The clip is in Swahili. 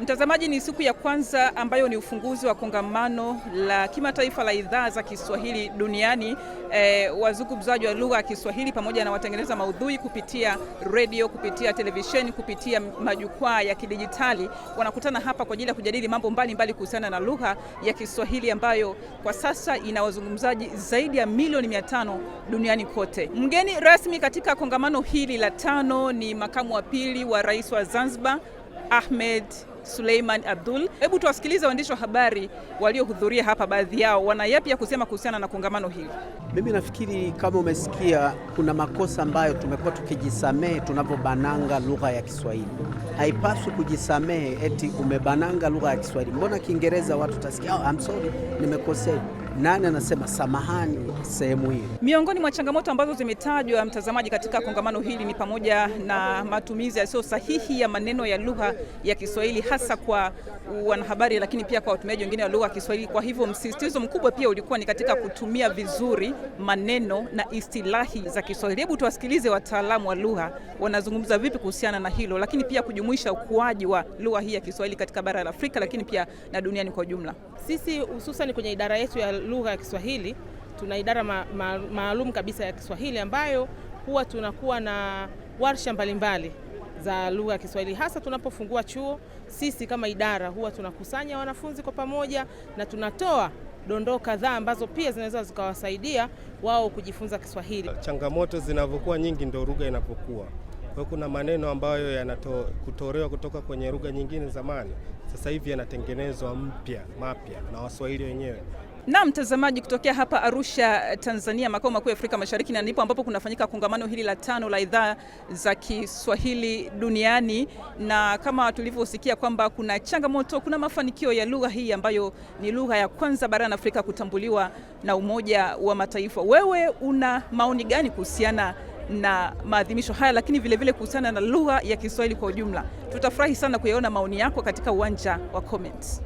Mtazamaji, ni siku ya kwanza ambayo ni ufunguzi wa kongamano la kimataifa la idhaa za Kiswahili duniani. Wazungumzaji wa lugha ya Kiswahili pamoja na watengeneza maudhui kupitia radio, kupitia televisheni, kupitia majukwaa ya kidijitali wanakutana hapa kwa ajili ya kujadili mambo mbalimbali kuhusiana na lugha ya Kiswahili ambayo kwa sasa ina wazungumzaji zaidi ya milioni 500 duniani kote. Mgeni rasmi katika kongamano hili la 5 ni makamu wa pili wa rais wa Zanzibar, Ahmed Suleiman Abdul. Hebu tuwasikilize waandishi wa habari waliohudhuria hapa, baadhi yao wana yapi ya kusema kuhusiana na kongamano hili. Mimi nafikiri kama umesikia, kuna makosa ambayo tumekuwa tukijisamehe tunapobananga lugha ya Kiswahili. Haipaswi kujisamehe eti umebananga lugha ya Kiswahili. Mbona Kiingereza watu tasikia, I'm sorry, nimekosea. Nani anasema samahani sehemu hii? Miongoni mwa changamoto ambazo zimetajwa, mtazamaji, katika kongamano hili ni pamoja na matumizi yasiyo sahihi ya maneno ya lugha ya Kiswahili, hasa kwa wanahabari, lakini pia kwa watumiaji wengine wa lugha ya Kiswahili. Kwa hivyo msisitizo mkubwa pia ulikuwa ni katika kutumia vizuri maneno na istilahi za Kiswahili. Hebu tuwasikilize wataalamu wa lugha wanazungumza vipi kuhusiana na hilo, lakini pia kujumuisha ukuaji wa lugha hii ya Kiswahili katika bara la Afrika, lakini pia na duniani kwa ujumla. Sisi hususan kwenye idara yetu ya lugha ya Kiswahili tuna idara maalum kabisa ya Kiswahili ambayo huwa tunakuwa na warsha mbalimbali za lugha ya Kiswahili. Hasa tunapofungua chuo, sisi kama idara huwa tunakusanya wanafunzi kwa pamoja na tunatoa dondoo kadhaa ambazo pia zinaweza zikawasaidia wao kujifunza Kiswahili. Changamoto zinavyokuwa nyingi ndio lugha inapokuwa. Kwa hiyo kuna maneno ambayo kutolewa kutoka kwenye lugha nyingine zamani, sasa hivi yanatengenezwa mapya na Waswahili wenyewe. Na mtazamaji, kutokea hapa Arusha, Tanzania, makao makuu ya Afrika Mashariki, na ndipo ambapo kunafanyika kongamano hili la 5 la idhaa za Kiswahili duniani. Na kama tulivyosikia kwamba kuna changamoto, kuna mafanikio ya lugha hii ambayo ni lugha ya kwanza barani Afrika kutambuliwa na Umoja wa Mataifa. Wewe una maoni gani kuhusiana na maadhimisho haya, lakini vile kuhusiana na lugha ya Kiswahili kwa ujumla? Tutafurahi sana kuyaona maoni yako katika uwanja wa comments.